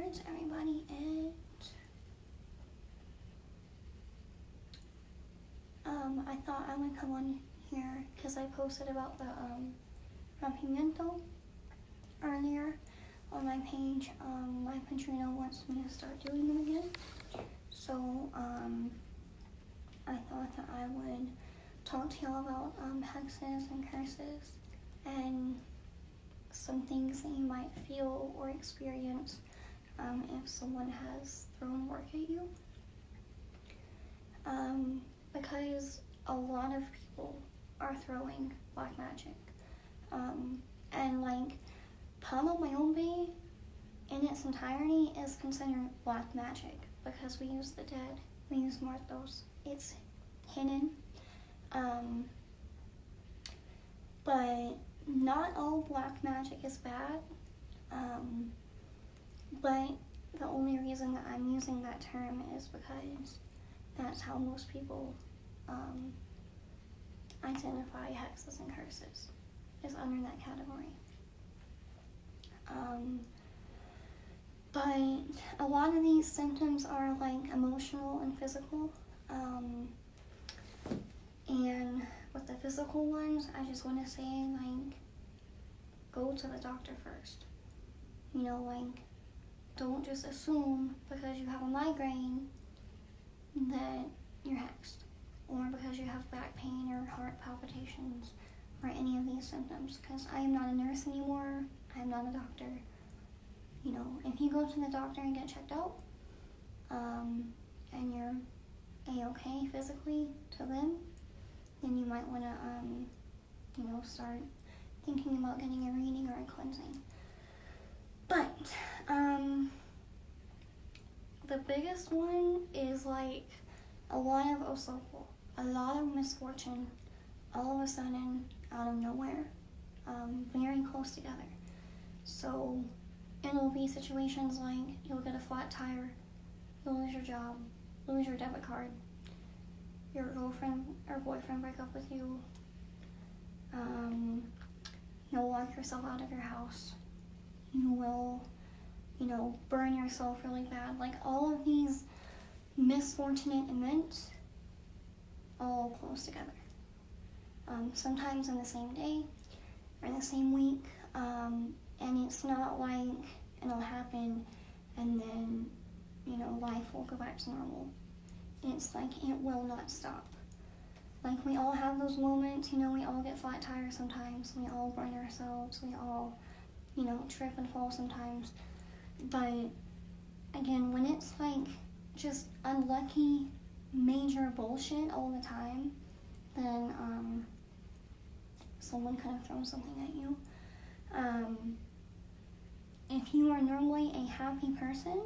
where's everybody at? I thought I would come on here because I posted about the rompimiento earlier on my page. My Padrino wants me to start doing them again. So I thought that I would talk to y'all about hexes and curses and some things that you might feel or experience if someone has thrown work at you. Because a lot of people are throwing black magic. And like Pama Mayombe in its entirety is considered black magic because we use the dead, we use muertos. It's hidden. But not all black magic is bad. But the only reason that I'm using that term is because that's how most people identify hexes and curses, is under that category. But a lot of these symptoms are like emotional and physical. And with the physical ones, I just want to say, like, go to the doctor first. You know, like, don't just assume because you have a migraine that you're hexed, or because you have back pain or heart palpitations or any of these symptoms, because I am not a nurse anymore. I am not a doctor. You know, if you go to the doctor and get checked out, and you're A-okay physically to them, then you might want to, you know, start thinking about getting a reading or a cleansing. But, the biggest one is like a lot of osopo, a lot of misfortune, all of a sudden, out of nowhere, very close together. So it'll be situations like you'll get a flat tire, you'll lose your job, lose your debit card, your girlfriend or boyfriend break up with you, you'll lock yourself out of your house, you will, you know, burn yourself really bad. Like all of these misfortunate events all close together. Sometimes in the same day or the same week, and it's not like it'll happen and then, you know, life will go back to normal. It's like it will not stop. Like we all have those moments, you know, we all get flat tires sometimes, we all burn ourselves, we all, you know, trip and fall sometimes. But again, when it's like just unlucky major bullshit all the time, then someone could have thrown something at you. If you are normally a happy person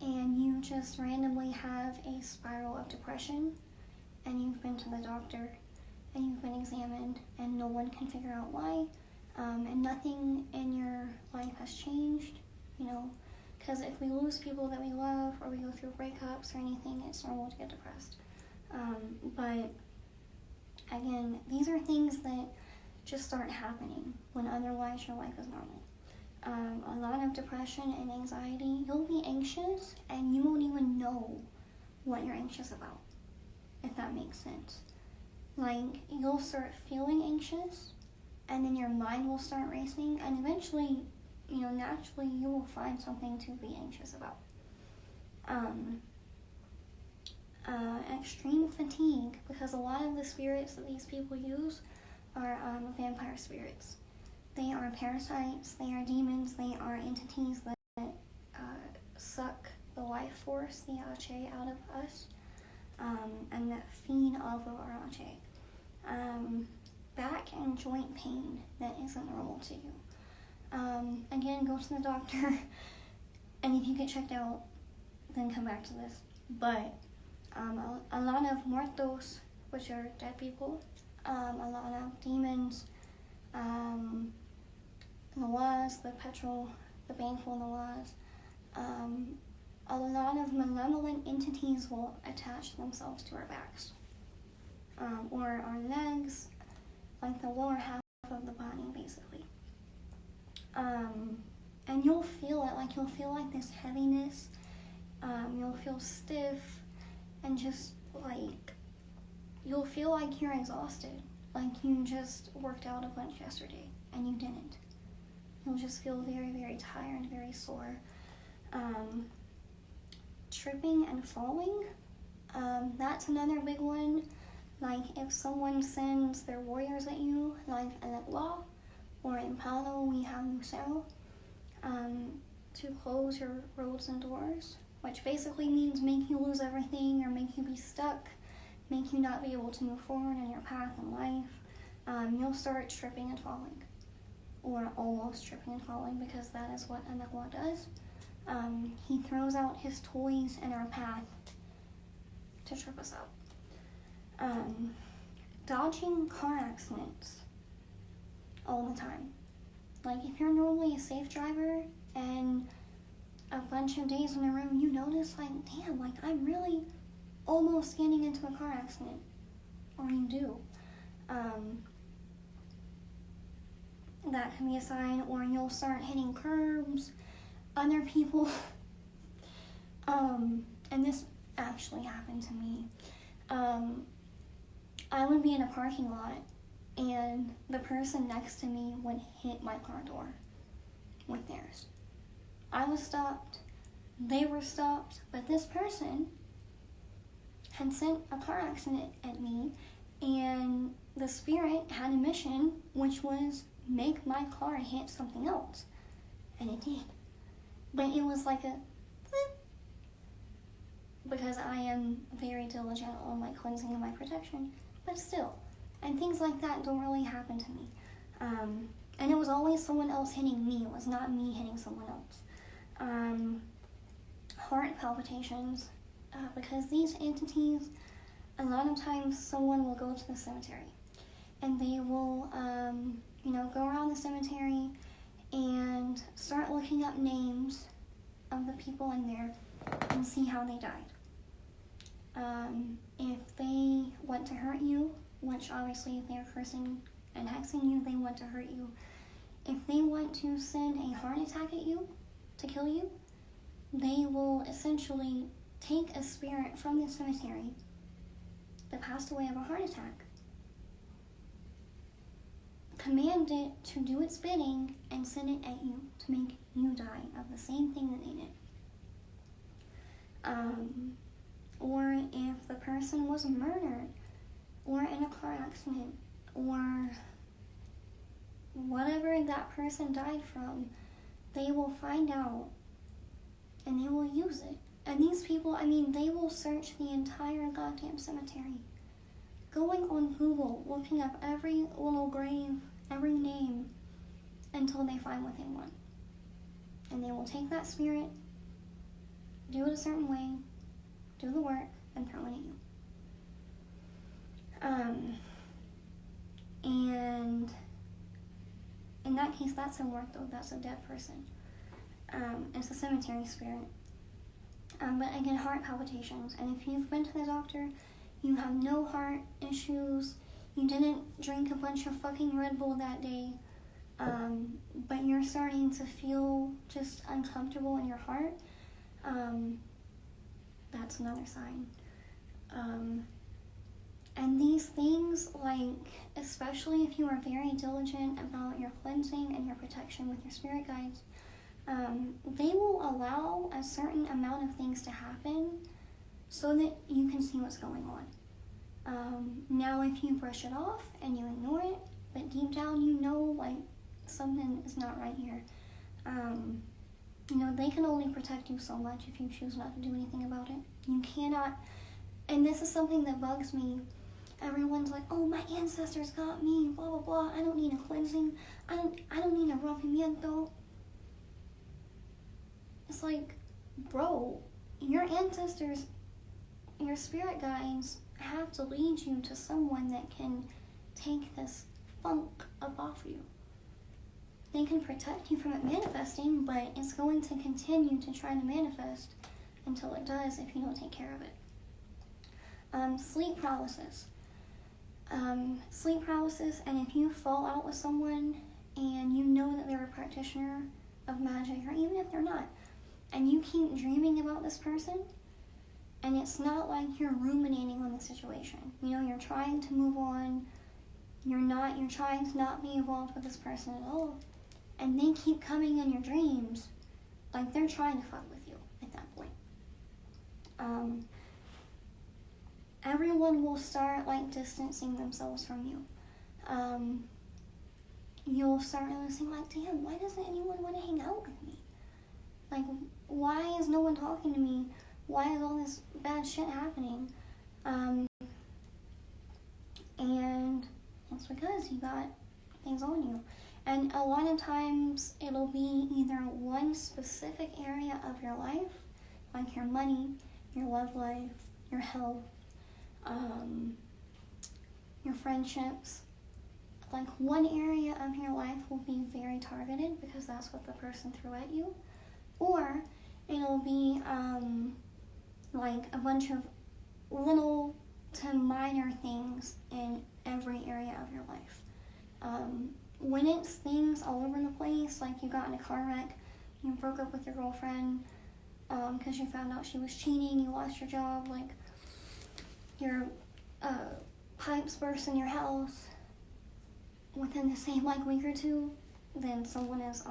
and you just randomly have a spiral of depression and you've been to the doctor and you've been examined and no one can figure out why, and nothing in your life has changed, you know, because if we lose people that we love or we go through breakups or anything, it's normal to get depressed. But again, these are things that just start happening when otherwise your life is normal. A lot of depression and anxiety, you'll be anxious and you won't even know what you're anxious about, if that makes sense. Like, you'll start feeling anxious and then your mind will start racing, and eventually, you know, naturally you will find something to be anxious about. Extreme fatigue, because a lot of the spirits that these people use are vampire spirits. They are parasites, they are demons, they are entities that suck the life force, the ache, out of us, and that feed off of our ache. Back and joint pain that isn't normal to you. Again, go to the doctor, and if you get checked out, then come back to this. But a lot of muertos, which are dead people, a lot of demons, Nawaz, the petrol, the baneful Nawaz, a lot of malevolent entities will attach themselves to our backs, or our legs, like the lower half of the body, basically. And you'll feel it, like you'll feel like this heaviness. You'll feel stiff and just like, you'll feel like you're exhausted. Like you just worked out a bunch yesterday and you didn't. You'll just feel very, very tired, very sore. Tripping and falling, that's another big one. Like if someone sends their warriors at you, like in Law or in Palo, we have Museo, to close your roads and doors, which basically means make you lose everything or make you be stuck, make you not be able to move forward in your path in life. You'll start tripping and falling, or almost tripping and falling, because that is what Anakwa does. He throws out his toys in our path to trip us up. Dodging car accidents all the time. Like if you're normally a safe driver and a bunch of days in a row you notice like, damn, like I'm really almost getting into a car accident, or you do, that can be a sign. Or you'll start hitting curbs, other people, and this actually happened to me. I would be in a parking lot and the person next to me would hit my car door with theirs. I was stopped, they were stopped, but this person had sent a car accident at me, and the spirit had a mission, which was make my car hit something else, and it did. But it was like a flip, because I am very diligent on my cleansing and my protection, but still. And things like that don't really happen to me. And it was always someone else hitting me. It was not me hitting someone else. Heart palpitations, because these entities, a lot of times someone will go to the cemetery and they will, go around the cemetery and start looking up names of the people in there and see how they died. If they want to hurt you, which obviously if they're cursing and hexing you, they want to hurt you. If they want to send a heart attack at you to kill you, they will essentially take a spirit from the cemetery that passed away of a heart attack, command it to do its bidding, and send it at you to make you die of the same thing that they did. Or if the person was murdered, or in a car accident, or whatever that person died from, they will find out and they will use it. And these people, they will search the entire goddamn cemetery, going on Google, looking up every little grave, every name, until they find what they want. And they will take that spirit, do it a certain way, do the work, and throw it at you. And in that case, that's a work though, that's a dead person. It's a cemetery spirit. But again, heart palpitations. And if you've been to the doctor, you have no heart issues, you didn't drink a bunch of fucking Red Bull that day, but you're starting to feel just uncomfortable in your heart, that's another sign. And these things, especially if you are very diligent about your cleansing and your protection with your spirit guides, they will allow a certain amount of things to happen so that you can see what's going on. Now, if you brush it off and you ignore it, but deep down you know, something is not right here, they can only protect you so much if you choose not to do anything about it. You cannot, and this is something that bugs me. Everyone's like, oh, my ancestors got me, blah, blah, blah. I don't need a cleansing. I don't need a rompimiento. It's like, bro, your ancestors, your spirit guides have to lead you to someone that can take this funk up off you. They can protect you from it manifesting, but it's going to continue to try to manifest until it does if you don't take care of it. Sleep paralysis. Sleep paralysis, and if you fall out with someone and you know that they're a practitioner, of magic, or even if they're not, and you keep dreaming about this person, and it's not like you're ruminating on the situation. You know, you're trying to move on. You're trying to not be involved with this person at all. And they keep coming in your dreams. Like, they're trying to fuck with you at that point. Everyone will start, like, distancing themselves from you. You'll start noticing, like, damn, why doesn't anyone want to hang out with me? Like, why is no one talking to me? Why is all this bad shit happening? And it's because you got things on you. And a lot of times it'll be either one specific area of your life, like your money, your love life, your health, your friendships. Like, one area of your life will be very targeted because that's what the person threw at you. Or it'll be like a bunch of little to minor things in every area of your life. When it's things all over the place, like you got in a car wreck, you broke up with your girlfriend because you found out she was cheating, you lost your job, like your pipes burst in your house within the same like week or two, then someone is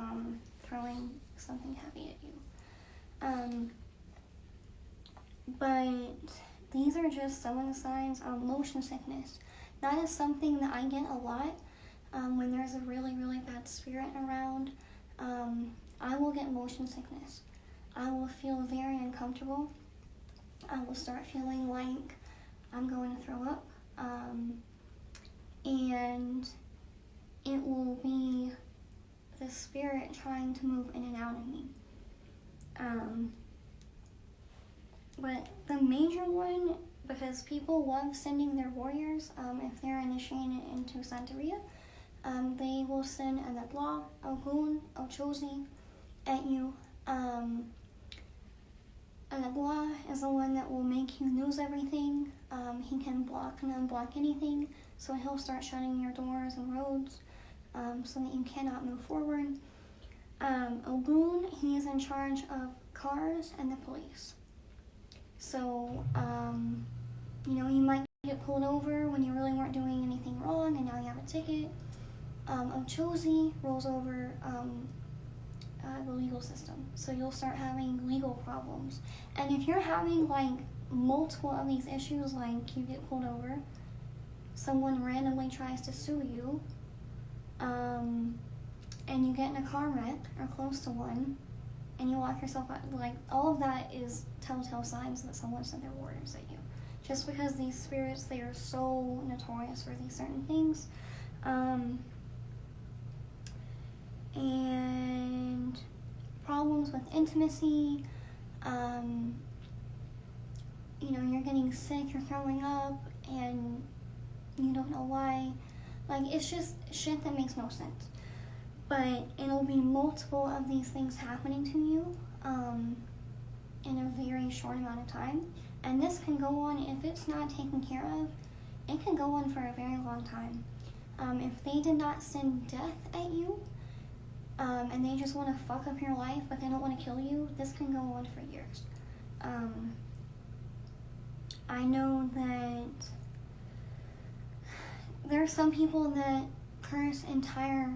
throwing something heavy at you. But these are just some of the signs. Motion sickness. That is something that I get a lot when there's a really, really bad spirit around. I will get motion sickness. I will feel very uncomfortable. I will start feeling like I'm going to throw up. And it will be the spirit trying to move in and out of me. But the major one, because people love sending their warriors, if they're initiating it into Santeria, they will send an Adla, Ogun, Ochozi at you. An Adla is the one that will make you lose everything. He can block and unblock anything, so he'll start shutting your doors and roads so that you cannot move forward. Ogun, he is in charge of cars and the police. So, you might get pulled over when you really weren't doing anything wrong and now you have a ticket. Ochozi rolls over the legal system. So you'll start having legal problems. And if you're having like multiple of these issues, like you get pulled over, someone randomly tries to sue you, and you get in a car wreck or close to one, and you lock yourself out, like all of that is telltale signs that someone sent their warriors at you. Just because these spirits, they are so notorious for these certain things. And problems with intimacy, you're getting sick, you're throwing up, and you don't know why. Like, it's just shit that makes no sense. But it'll be multiple of these things happening to you in a very short amount of time. And this can go on, if it's not taken care of, it can go on for a very long time. If they did not send death at you, and they just want to fuck up your life, but they don't want to kill you, this can go on for years. I know that there are some people that curse entire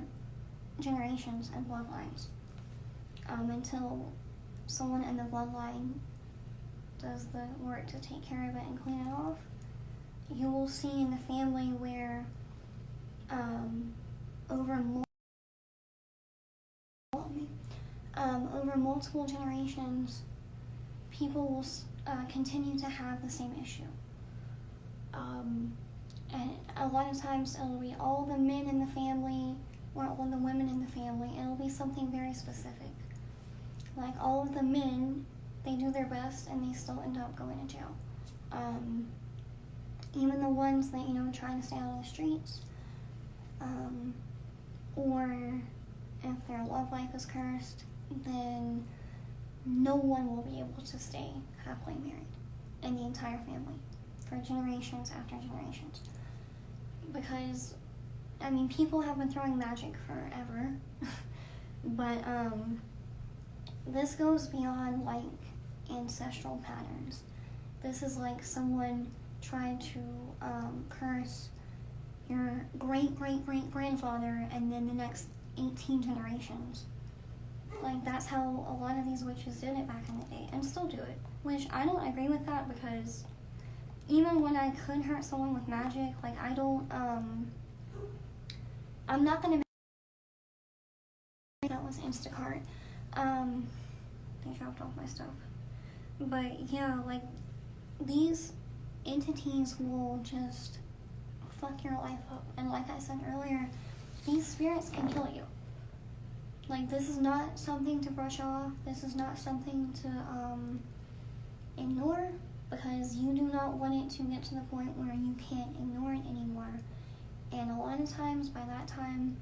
generations and bloodlines until someone in the bloodline does the work to take care of it and clean it off. You will see in the family where over multiple generations, people will continue to have the same issue. And a lot of times it'll be all the men in the family or all the women in the family. It'll be something very specific. Like, all of the men, they do their best and they still end up going to jail. Even the ones that, try to stay out of the streets, or if their love life is cursed, then no one will be able to stay happily married in the entire family for generations after generations. Because, people have been throwing magic forever. But this goes beyond like ancestral patterns. This is like someone trying to curse your great-great-great-grandfather and then the next 18 generations. Like, that's how a lot of these witches did it back in the day, and still do it. Which, I don't agree with that, because even when I could hurt someone with magic, like, I don't, I'm not gonna make that was Instacart. They dropped off my stuff. But, yeah, like, these entities will just fuck your life up. And like I said earlier, these spirits can kill you. Like, this is not something to brush off. This is not something to ignore, because you do not want it to get to the point where you can't ignore it anymore. And a lot of times, by that time,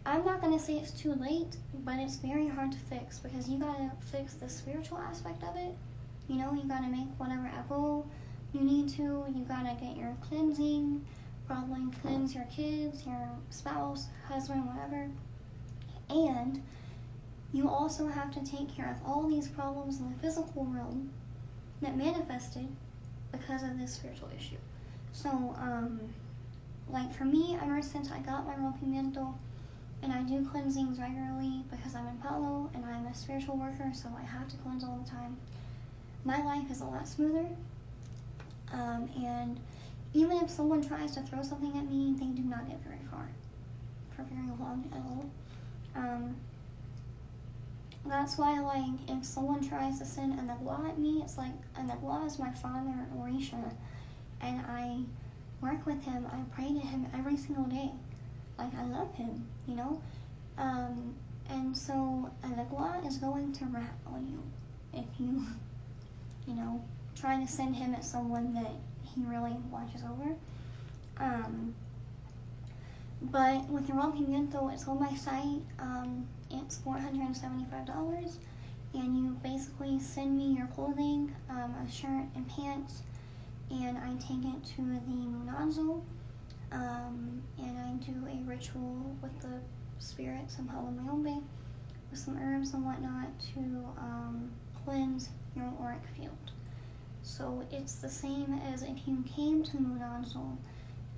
I'm not going to say it's too late, but it's very hard to fix, because you got to fix the spiritual aspect of it. You know, you got to make whatever echo you need to. You got to get your cleansing, probably cleanse your kids, your spouse, husband, whatever. And you also have to take care of all these problems in the physical realm that manifested because of this spiritual issue. So, like for me, ever since I got my rompimiento, and I do cleansings regularly because I'm in Palo and I'm a spiritual worker, so I have to cleanse all the time. My life is a lot smoother. And even if someone tries to throw something at me, they do not get very far for very long at all. That's why, like, if someone tries to send a negla at me, it's like, a negla is my father, Orisha, and I work with him. I pray to him every single day. Like, I love him, you know? And so a negla is going to rat on you if you, you know, try to send him at someone that he really watches over. But with your rompimiento, it's on my site. It's $475, and you basically send me your clothing, a shirt and pants, and I take it to the Munazo, and I do a ritual with the spirits and Palomayombe with some herbs and whatnot to cleanse your auric field. So it's the same as if you came to the Munazo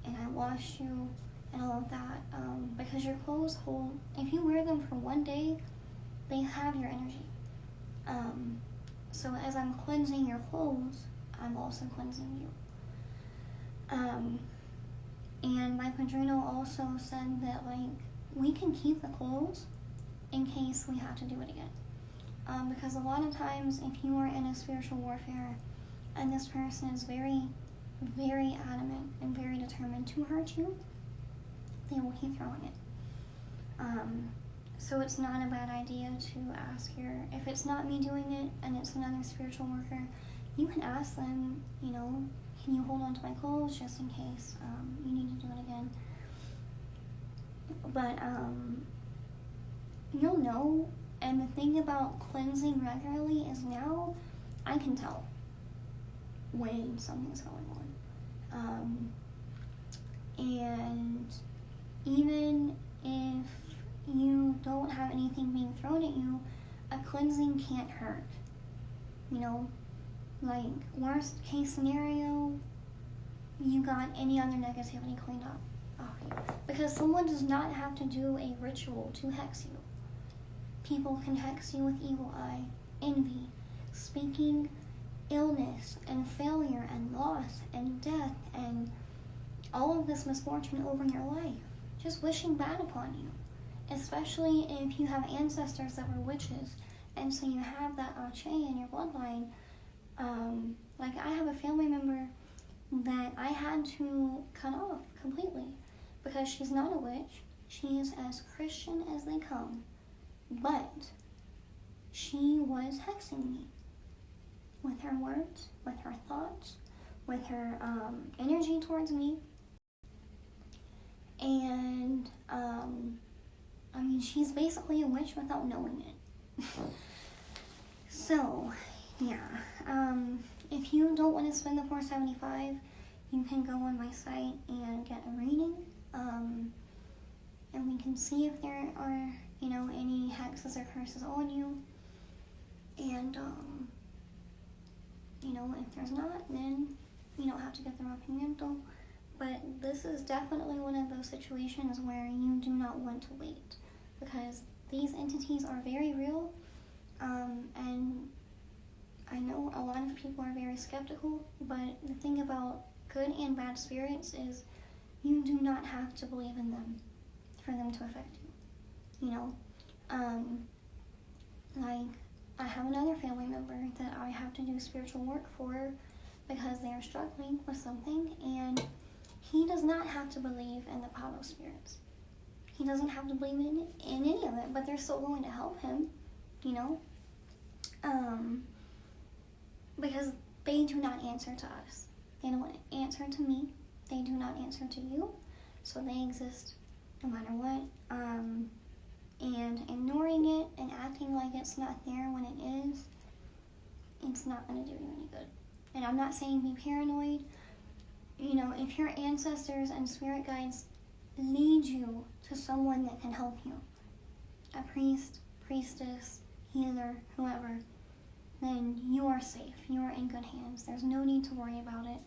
and I washed you and all of that, because your clothes hold, if you wear them for one day, they have your energy. So as I'm cleansing your clothes, I'm also cleansing you. And my padrino also said that, like, we can keep the clothes in case we have to do it again. Because a lot of times, if you are in a spiritual warfare and this person is very, very adamant and very determined to hurt you, they will keep throwing it. So it's not a bad idea to ask if it's not me doing it and it's another spiritual worker, you can ask them, you know, can you hold on to my clothes just in case you need to do it again. But you'll know, and the thing about cleansing regularly is now I can tell when something's going on. And even if you don't have anything being thrown at you, a cleansing can't hurt. You know, like, worst case scenario, you got any other negativity cleaned up off you. Because someone does not have to do a ritual to hex you. People can hex you with evil eye, envy, speaking illness and failure and loss and death and all of this misfortune over your life. Just wishing bad upon you. Especially if you have ancestors that were witches, and so you have that Ache in your bloodline. Like, I have a family member that I had to cut off completely because she's not a witch. She's as Christian as they come, but she was hexing me with her words, with her thoughts, with her energy towards me. And I mean, she's basically a witch without knowing it. So yeah, if you don't want to spend the $475, you can go on my site and get a reading. and we can see if there are, any hexes or curses on you. And, if there's not, then you don't have to get the rompimiento. But this is definitely one of those situations where you do not want to wait, because these entities are very real, and I know a lot of people are very skeptical, but the thing about good and bad spirits is you do not have to believe in them for them to affect you, like, I have another family member that I have to do spiritual work for because they are struggling with something, and he does not have to believe in the Palo spirits. He doesn't have to believe in any of it, but they're still going to help him, because they do not answer to us. They don't answer to me. They do not answer to you. So they exist no matter what. And ignoring it and acting like it's not there when it is, it's not going to do you any good. And I'm not saying be paranoid. If your ancestors and spirit guides lead you to someone that can help you, a priest, priestess, healer, whoever, then you are safe. You are in good hands. There's no need to worry about it.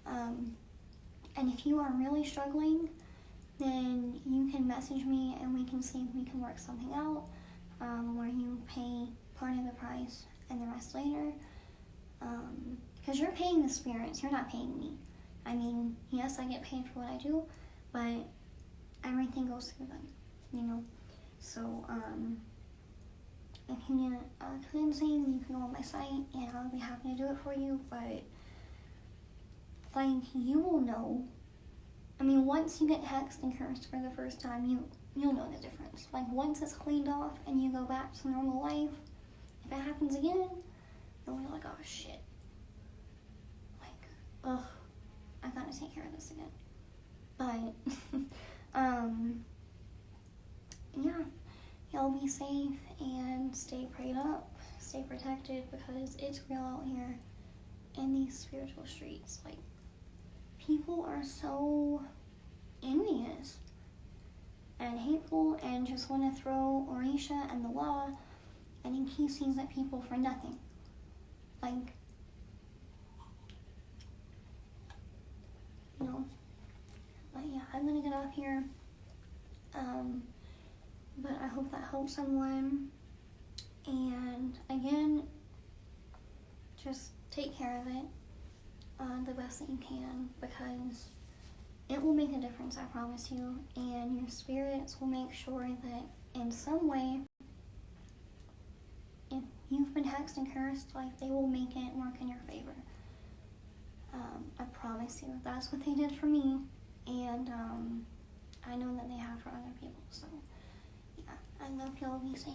And if you are really struggling, then you can message me and we can see if we can work something out, where you pay part of the price and the rest later. Because you're paying the spirits, you're not paying me. I mean, yes, I get paid for what I do, but everything goes through them, So, if you need a cleansing, you can go on my site and I'll be happy to do it for you. But, you will know. I mean, once you get hexed and cursed for the first time, you'll know the difference. Once it's cleaned off and you go back to normal life, if it happens again, you'll be like, oh shit. Ugh, I gotta take care of this again. But, yeah, y'all be safe and stay prayed up, stay protected, because it's real out here in these spiritual streets. People are so envious and hateful and just want to throw Orisha and the law and inquisitors at people for nothing. But yeah, I'm gonna get off here. But I hope that helps someone. And again, just take care of it the best that you can, because it will make a difference, I promise you. And your spirits will make sure that in some way, if you've been hexed and cursed, they will make it work in your favor. I promise you. That's what they did for me, and I know that they have for other people. So yeah, I love y'all. Be safe.